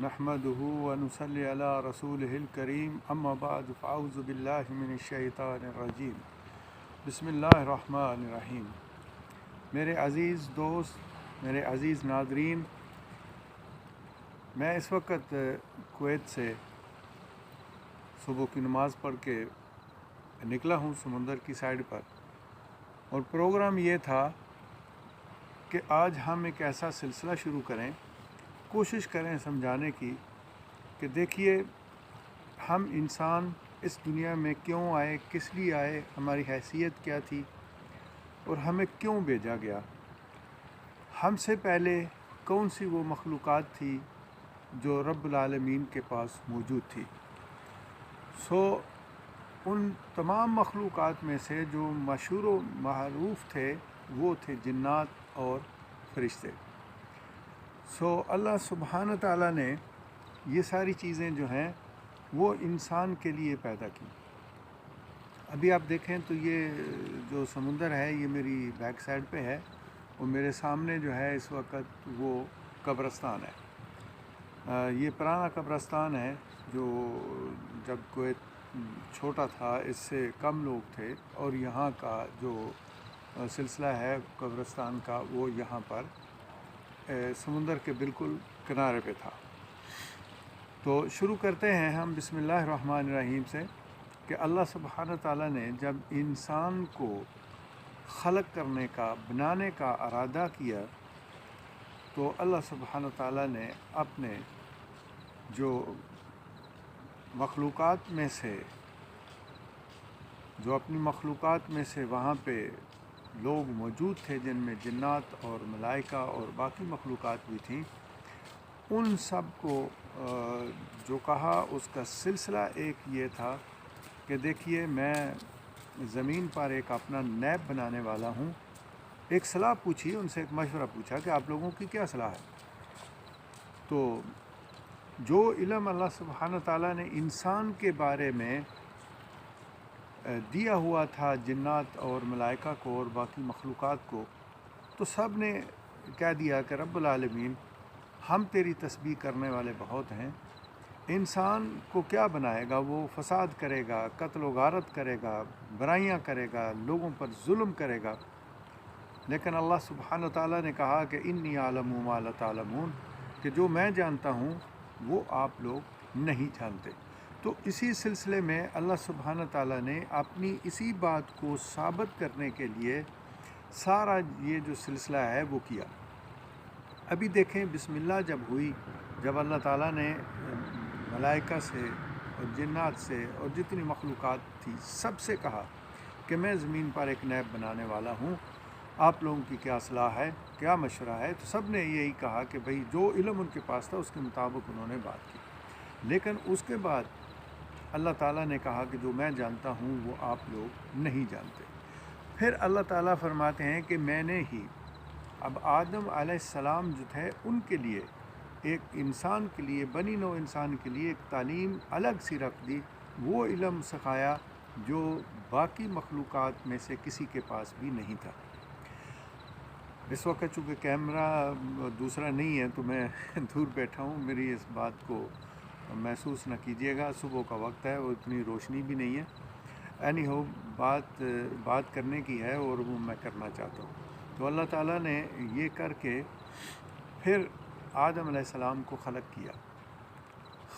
نحمده ونصلي على رسوله الكريم اما بعد فاعوذ بالله من الشیطان الرجیم بسم اللہ الرحمن الرحیم۔ میرے عزیز دوست، میرے عزیز ناظرین، میں اس وقت کویت سے صبح کی نماز پڑھ کے نکلا ہوں سمندر کی سائڈ پر، اور پروگرام یہ تھا کہ آج ہم ایک ایسا سلسلہ شروع کریں، کوشش کریں سمجھانے کی کہ دیکھیے ہم انسان اس دنیا میں کیوں آئے، کس لیے آئے، ہماری حیثیت کیا تھی اور ہمیں کیوں بھیجا گیا۔ ہم سے پہلے کون سی وہ مخلوقات تھی جو رب العالمین کے پاس موجود تھی۔ ان تمام مخلوقات میں سے جو مشہور و معروف تھے وہ تھے جنات اور فرشتے۔ اللہ سبحانہ تعالیٰ نے یہ ساری چیزیں جو ہیں وہ انسان کے لیے پیدا کی۔ ابھی آپ دیکھیں تو یہ جو سمندر ہے یہ میری بیک سائڈ پہ ہے، اور میرے سامنے جو ہے اس وقت وہ قبرستان ہے۔ یہ پرانا قبرستان ہے جو جب کویت چھوٹا تھا اس سے کم لوگ تھے، اور یہاں کا جو سلسلہ ہے قبرستان کا وہ یہاں پر سمندر کے بالکل کنارے پہ تھا۔ تو شروع کرتے ہیں ہم بسم اللہ الرحمن الرحیم سے کہ اللہ سبحانہ تعالیٰ نے جب انسان کو خلق کرنے کا، بنانے کا ارادہ کیا، تو اللہ سبحانہ تعالیٰ نے اپنے جو مخلوقات میں سے وہاں پہ لوگ موجود تھے جن میں جنات اور ملائکہ اور باقی مخلوقات بھی تھیں، ان سب کو جو کہا اس کا سلسلہ ایک یہ تھا کہ دیکھیے میں زمین پر ایک اپنا نیب بنانے والا ہوں۔ ایک صلاح پوچھی، ان سے ایک مشورہ پوچھا کہ آپ لوگوں کی کیا صلاح ہے۔ تو جو علم اللہ سبحانہ تعالیٰ نے انسان کے بارے میں دیا ہوا تھا جنات اور ملائکہ کو اور باقی مخلوقات کو، تو سب نے کہہ دیا کہ رب العالمین ہم تیری تسبیح کرنے والے بہت ہیں، انسان کو کیا بنائے گا، وہ فساد کرے گا، قتل و غارت کرے گا، برائیاں کرے گا، لوگوں پر ظلم کرے گا۔ لیکن اللہ سبحانہ تعالیٰ نے کہا کہ انی اعلم ما لا تعلمون، کہ جو میں جانتا ہوں وہ آپ لوگ نہیں جانتے۔ تو اسی سلسلے میں اللہ سبحانہ تعالیٰ نے اپنی اسی بات کو ثابت کرنے کے لیے سارا یہ جو سلسلہ ہے وہ کیا۔ ابھی دیکھیں بسم اللہ جب ہوئی، جب اللہ تعالیٰ نے ملائکہ سے اور جنات سے اور جتنی مخلوقات تھی سب سے کہا کہ میں زمین پر ایک نیب بنانے والا ہوں، آپ لوگوں کی کیا صلاح ہے، کیا مشورہ ہے، تو سب نے یہی کہا کہ بھئی جو علم ان کے پاس تھا اس کے مطابق انہوں نے بات کی۔ لیکن اس کے بعد اللہ تعالیٰ نے کہا کہ جو میں جانتا ہوں وہ آپ لوگ نہیں جانتے۔ پھر اللہ تعالیٰ فرماتے ہیں کہ میں نے ہی اب آدم علیہ السلام جو تھے ان کے لیے، ایک انسان کے لیے، بنی نوع انسان کے لیے ایک تعلیم الگ سی رکھ دی، وہ علم سکھایا جو باقی مخلوقات میں سے کسی کے پاس بھی نہیں تھا۔ اس وقت چونکہ کیمرہ دوسرا نہیں ہے تو میں دور بیٹھا ہوں، میری اس بات کو محسوس نہ کیجیے گا، صبح کا وقت ہے اور اتنی روشنی بھی نہیں ہے۔ اینی ہو بات کرنے کی ہے اور وہ میں کرنا چاہتا ہوں۔ تو اللہ تعالیٰ نے یہ کر کے پھر آدم علیہ السلام کو خلق کیا۔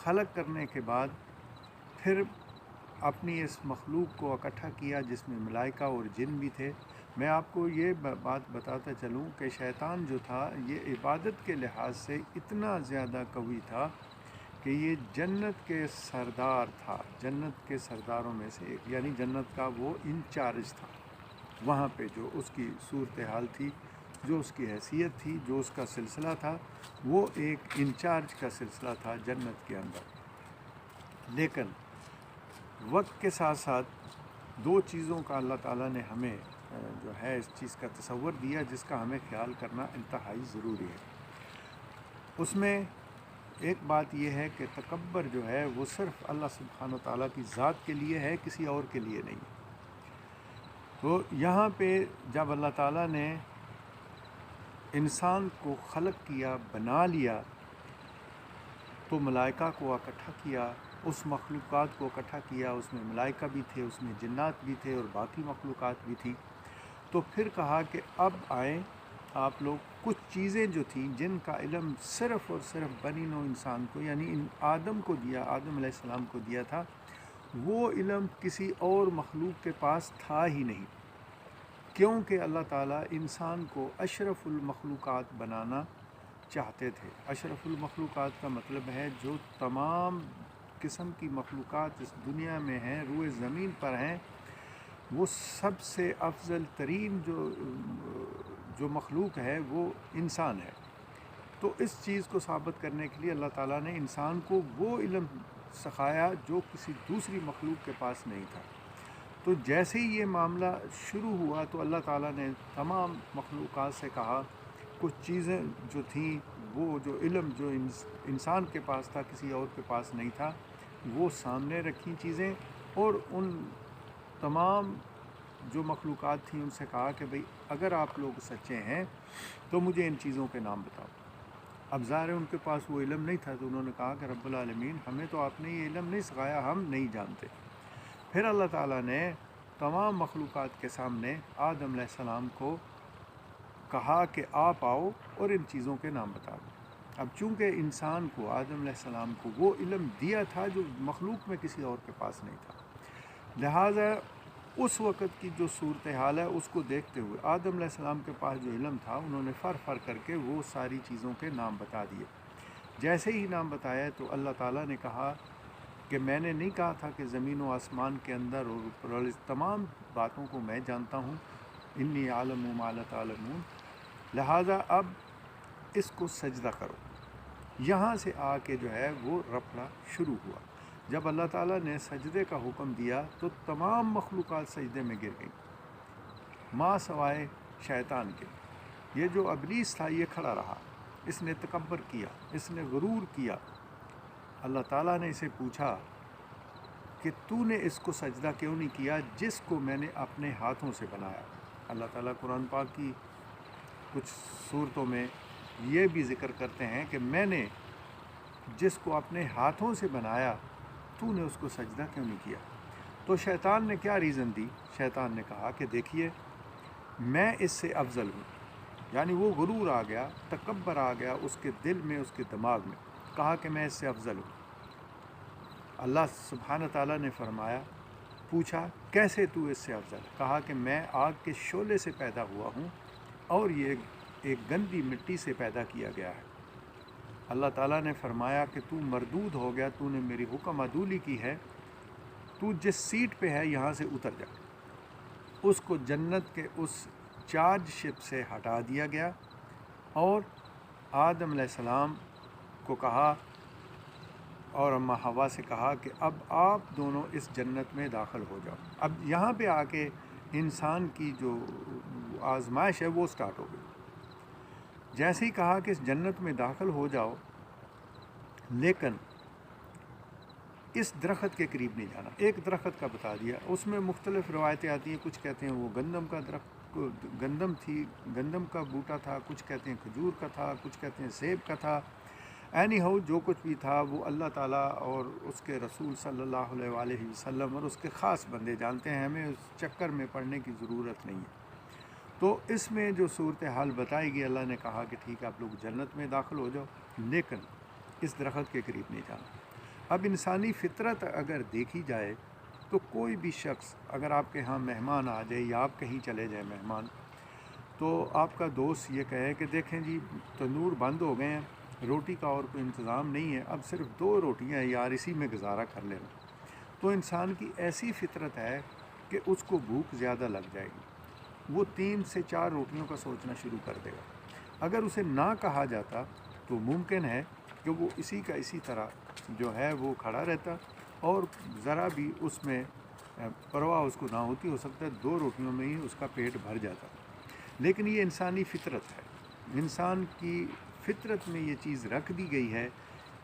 خلق کرنے کے بعد پھر اپنی اس مخلوق کو اکٹھا کیا جس میں ملائکہ اور جن بھی تھے۔ میں آپ کو یہ بات بتاتا چلوں کہ شیطان جو تھا یہ عبادت کے لحاظ سے اتنا زیادہ قوی تھا کہ یہ جنت کے سردار تھا، جنت کے سرداروں میں سے ایک، یعنی جنت کا وہ انچارج تھا۔ وہاں پہ جو اس کی صورتحال تھی، جو اس کی حیثیت تھی، جو اس کا سلسلہ تھا، وہ ایک انچارج کا سلسلہ تھا جنت کے اندر۔ لیکن وقت کے ساتھ ساتھ دو چیزوں کا اللہ تعالیٰ نے ہمیں جو ہے اس چیز کا تصور دیا جس کا ہمیں خیال کرنا انتہائی ضروری ہے۔ اس میں ایک بات یہ ہے کہ تکبر جو ہے وہ صرف اللہ سبحانہ تعالیٰ کی ذات کے لیے ہے، کسی اور کے لیے نہیں۔ تو یہاں پہ جب اللہ تعالیٰ نے انسان کو خلق کیا، بنا لیا، تو ملائکہ کو اکٹھا کیا، اس مخلوقات کو اکٹھا کیا، اس میں ملائکہ بھی تھے، اس میں جنات بھی تھے اور باقی مخلوقات بھی تھی۔ تو پھر کہا کہ اب آئیں آپ لوگ، کچھ چیزیں جو تھیں جن کا علم صرف اور صرف بنی نوع انسان کو یعنی آدم کو دیا، آدم علیہ السلام کو دیا تھا، وہ علم کسی اور مخلوق کے پاس تھا ہی نہیں، کیونکہ اللہ تعالیٰ انسان کو اشرف المخلوقات بنانا چاہتے تھے۔ اشرف المخلوقات کا مطلب ہے جو تمام قسم کی مخلوقات اس دنیا میں ہیں، روئے زمین پر ہیں، وہ سب سے افضل ترین جو مخلوق ہے وہ انسان ہے۔ تو اس چیز کو ثابت کرنے کے لیے اللہ تعالیٰ نے انسان کو وہ علم سکھایا جو کسی دوسری مخلوق کے پاس نہیں تھا۔ تو جیسے ہی یہ معاملہ شروع ہوا تو اللہ تعالیٰ نے تمام مخلوقات سے کہا، کچھ چیزیں جو تھیں، وہ جو علم جو انسان کے پاس تھا کسی اور کے پاس نہیں تھا، وہ سامنے رکھی چیزیں، اور ان تمام جو مخلوقات تھیں ان سے کہا کہ بھئی اگر آپ لوگ سچے ہیں تو مجھے ان چیزوں کے نام بتاؤ۔ اب ظاہر ہے ان کے پاس وہ علم نہیں تھا، تو انہوں نے کہا کہ رب العالمین ہمیں تو آپ نے یہ علم نہیں سکھایا، ہم نہیں جانتے۔ پھر اللہ تعالیٰ نے تمام مخلوقات کے سامنے آدم علیہ السلام کو کہا کہ آپ آؤ اور ان چیزوں کے نام بتاؤ۔ اب چونکہ انسان کو، آدم علیہ السلام کو وہ علم دیا تھا جو مخلوق میں کسی اور کے پاس نہیں تھا، لہٰذا اس وقت کی جو صورتحال ہے اس کو دیکھتے ہوئے آدم علیہ السلام کے پاس جو علم تھا انہوں نے فر کر کے وہ ساری چیزوں کے نام بتا دیے۔ جیسے ہی نام بتایا تو اللہ تعالیٰ نے کہا کہ میں نے نہیں کہا تھا کہ زمین و آسمان کے اندر اور اوپر والے تمام باتوں کو میں جانتا ہوں، انی عالم ما لا تعلمون، لہٰذا اب اس کو سجدہ کرو۔ یہاں سے آ کے جو ہے وہ رپڑا شروع ہوا۔ جب اللہ تعالیٰ نے سجدے کا حکم دیا تو تمام مخلوقات سجدے میں گر گئیں، ماں سوائے شیطان کے۔ یہ جو ابلیس تھا یہ کھڑا رہا، اس نے تکبر کیا، اس نے غرور کیا۔ اللہ تعالیٰ نے اسے پوچھا کہ تو نے اس کو سجدہ کیوں نہیں کیا جس کو میں نے اپنے ہاتھوں سے بنایا۔ اللہ تعالیٰ قرآن پاک کی کچھ صورتوں میں یہ بھی ذکر کرتے ہیں کہ میں نے جس کو اپنے ہاتھوں سے بنایا تو نے اس کو سجدہ کیوں نہیں کیا۔ تو شیطان نے کیا ریزن دی؟ شیطان نے کہا کہ دیکھیے میں اس سے افضل ہوں، یعنی وہ غرور آ گیا، تکبر آ گیا اس کے دل میں، اس کے دماغ میں، کہا کہ میں اس سے افضل ہوں۔ اللہ سبحانہ تعالیٰ نے فرمایا، پوچھا کیسے تو اس سے افضل؟ کہا کہ میں آگ کے شعلے سے پیدا ہوا ہوں اور یہ ایک گندی مٹی سے پیدا کیا گیا ہے۔ اللہ تعالیٰ نے فرمایا کہ تو مردود ہو گیا، تو نے میری حکم عدولی کی ہے، تو جس سیٹ پہ ہے یہاں سے اتر جا۔ اس کو جنت کے اس چارج شپ سے ہٹا دیا گیا اور آدم علیہ السلام کو کہا اور اماں حوا سے کہا کہ اب آپ دونوں اس جنت میں داخل ہو جاؤ۔ اب یہاں پہ آ کے انسان کی جو آزمائش ہے وہ سٹارٹ ہو گئی۔ جیسے ہی کہا کہ اس جنت میں داخل ہو جاؤ، لیکن اس درخت کے قریب نہیں جانا۔ ایک درخت کا بتا دیا، اس میں مختلف روایتیں آتی ہیں، کچھ کہتے ہیں وہ گندم کا بوٹا تھا، کچھ کہتے ہیں کھجور کا تھا، کچھ کہتے ہیں سیب کا تھا۔ اینی ہو جو کچھ بھی تھا وہ اللہ تعالیٰ اور اس کے رسول صلی اللہ علیہ وآلہ وسلم اور اس کے خاص بندے جانتے ہیں، ہمیں اس چکر میں پڑنے کی ضرورت نہیں ہے۔ تو اس میں جو صورتحال بتائی گئی، اللہ نے کہا کہ ٹھیک ہے آپ لوگ جنت میں داخل ہو جاؤ، لیکن اس درخت کے قریب نہیں جانا۔ اب انسانی فطرت اگر دیکھی جائے تو کوئی بھی شخص اگر آپ کے ہاں مہمان آ جائے یا آپ کہیں چلے جائیں مہمان، تو آپ کا دوست یہ کہے کہ دیکھیں جی تندور بند ہو گئے ہیں، روٹی کا اور کوئی انتظام نہیں ہے، اب صرف 2 روٹیاں ہیں یار، اسی میں گزارا کر لینا، تو انسان کی ایسی فطرت ہے کہ اس کو بھوک زیادہ لگ جائے گی، وہ 3 سے 4 روٹیوں کا سوچنا شروع کر دے گا۔ اگر اسے نہ کہا جاتا تو ممکن ہے کہ وہ اسی کا اسی طرح جو ہے وہ کھڑا رہتا اور ذرا بھی اس میں پرواہ اس کو نہ ہوتی، ہو سکتا ہے 2 روٹیوں میں ہی اس کا پیٹ بھر جاتا۔ لیکن یہ انسانی فطرت ہے، انسان کی فطرت میں یہ چیز رکھ دی گئی ہے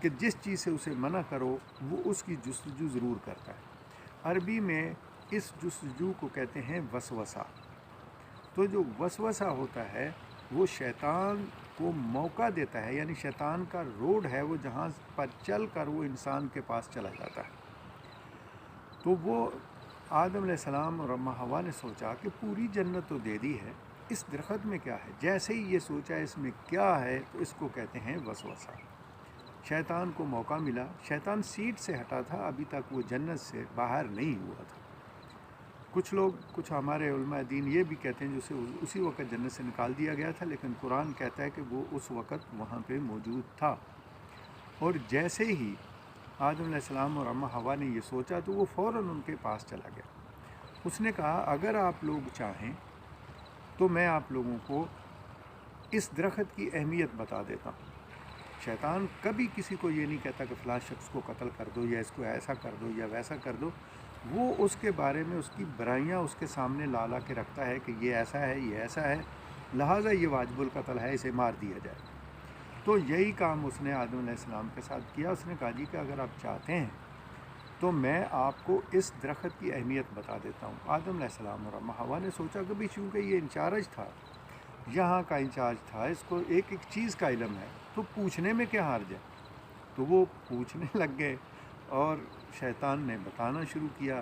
کہ جس چیز سے اسے منع کرو وہ اس کی جستجو ضرور کرتا ہے۔ عربی میں اس جستجو کو کہتے ہیں وسوسہ۔ تو جو وسوسہ ہوتا ہے وہ شیطان کو موقع دیتا ہے، یعنی شیطان کا روڈ ہے وہ جہاں پر چل کر وہ انسان کے پاس چلا جاتا ہے۔ تو وہ آدم علیہ السلام اور اماں حوا نے سوچا کہ پوری جنت تو دے دی ہے، اس درخت میں کیا ہے؟ جیسے ہی یہ سوچا اس میں کیا ہے، تو اس کو کہتے ہیں وسوسہ۔ شیطان کو موقع ملا، شیطان سیٹ سے ہٹا تھا، ابھی تک وہ جنت سے باہر نہیں ہوا تھا۔ کچھ ہمارے علماء دین یہ بھی کہتے ہیں جو اسے اسی وقت جنت سے نکال دیا گیا تھا، لیکن قرآن کہتا ہے کہ وہ اس وقت وہاں پہ موجود تھا۔ اور جیسے ہی آدم علیہ السلام اور اماں حوا نے یہ سوچا تو وہ فوراً ان کے پاس چلا گیا۔ اس نے کہا اگر آپ لوگ چاہیں تو میں آپ لوگوں کو اس درخت کی اہمیت بتا دیتا ہوں۔ شیطان کبھی کسی کو یہ نہیں کہتا کہ فلاں شخص کو قتل کر دو یا اس کو ایسا کر دو یا ویسا کر دو، وہ اس کے بارے میں اس کی برائیاں اس کے سامنے لا لا کے رکھتا ہے کہ یہ ایسا ہے، یہ ایسا ہے، لہٰذا یہ واجب القتل ہے، اسے مار دیا جائے۔ تو یہی کام اس نے آدم علیہ السلام کے ساتھ کیا۔ اس نے کہا جی کہ اگر آپ چاہتے ہیں تو میں آپ کو اس درخت کی اہمیت بتا دیتا ہوں۔ آدم علیہ السلام اور اماں حوا نے سوچا کہ بھی چونکہ یہ انچارج تھا، یہاں کا انچارج تھا، اس کو ایک ایک چیز کا علم ہے، تو پوچھنے میں کیا حرج ہے؟ تو وہ پوچھنے لگ گئے اور شیطان نے بتانا شروع کیا،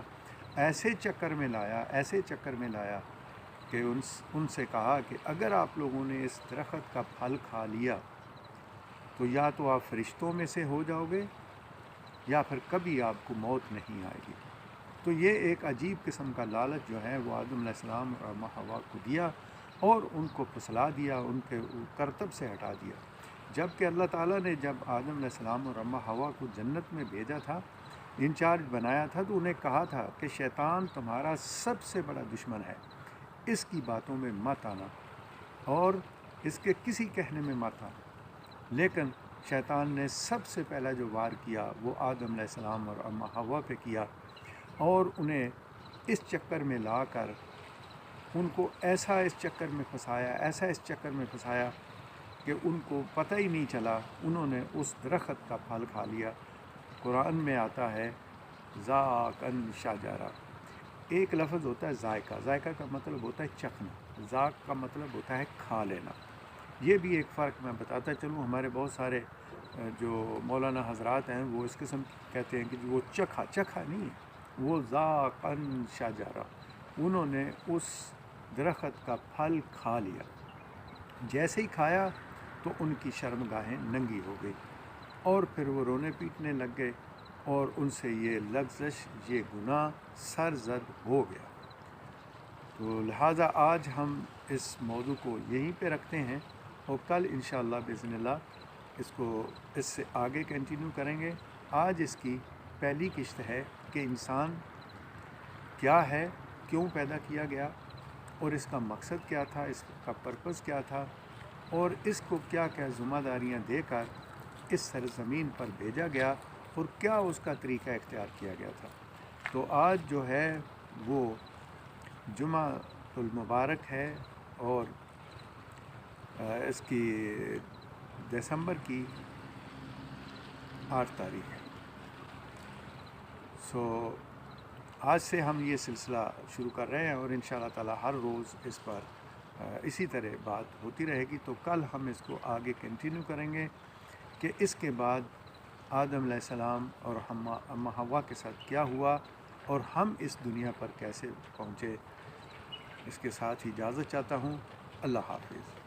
ایسے چکر میں لایا کہ ان سے کہا کہ اگر آپ لوگوں نے اس درخت کا پھل کھا لیا تو یا تو آپ فرشتوں میں سے ہو جاؤ گے یا پھر کبھی آپ کو موت نہیں آئے گی۔ تو یہ ایک عجیب قسم کا لالچ جو ہے وہ آدم علیہ السلام اور اماں حوا کو دیا اور ان کو پھسلا دیا، ان کے کرتب سے ہٹا دیا۔ جب کہ اللہ تعالیٰ نے جب آدم علیہ السلام اور اماں حوا کو جنت میں بھیجا تھا، انچارج بنایا تھا، تو انہیں کہا تھا کہ شیطان تمہارا سب سے بڑا دشمن ہے، اس کی باتوں میں مت آنا اور اس کے کسی کہنے میں مت آنا۔ لیکن شیطان نے سب سے پہلا جو وار کیا وہ آدم علیہ السلام اور اماں حوا پہ کیا، اور انہیں اس چکر میں لا کر ان کو ایسا اس چکر میں پھنسایا کہ ان کو پتہ ہی نہیں چلا، انہوں نے اس درخت کا پھل کھا لیا۔ قرآن میں آتا ہے ذاقن شجرہ، ایک لفظ ہوتا ہے ذائقہ، ذائقہ کا مطلب ہوتا ہے چکھنا، ذاق کا مطلب ہوتا ہے کھا لینا۔ یہ بھی ایک فرق میں بتاتا چلوں، ہمارے بہت سارے جو مولانا حضرات ہیں وہ اس قسم کہتے ہیں کہ وہ چکھا نہیں ہے، وہ ذاقن شجرہ، انہوں نے اس درخت کا پھل کھا لیا۔ جیسے ہی کھایا تو ان کی شرمگاہیں ننگی ہو گئی اور پھر وہ رونے پیٹنے لگ گئے، اور ان سے یہ لغزش، یہ گناہ سرزد ہو گیا۔ تو لہٰذا آج ہم اس موضوع کو یہیں پہ رکھتے ہیں، اور کل انشاءاللہ باذن اللہ اس سے آگے کنٹینیو کریں گے۔ آج اس کی پہلی قسط ہے کہ انسان کیا ہے، کیوں پیدا کیا گیا، اور اس کا مقصد کیا تھا، اس کا پرپس کیا تھا، اور اس کو کیا کیا ذمہ داریاں دے کر اس سرزمین پر بھیجا گیا، اور کیا اس کا طریقہ اختیار کیا گیا تھا۔ تو آج جو ہے وہ جمعہ المبارک ہے، اور اس کی دسمبر کی 8 تاریخ ہے۔ آج سے ہم یہ سلسلہ شروع کر رہے ہیں، اور انشاءاللہ تعالی ہر روز اس پر اسی طرح بات ہوتی رہے گی۔ تو کل ہم اس کو آگے کنٹینیو کریں گے کہ اس کے بعد آدم علیہ السلام اور اماں حوا کے ساتھ کیا ہوا، اور ہم اس دنیا پر کیسے پہنچے۔ اس کے ساتھ ہی اجازت چاہتا ہوں، اللہ حافظ۔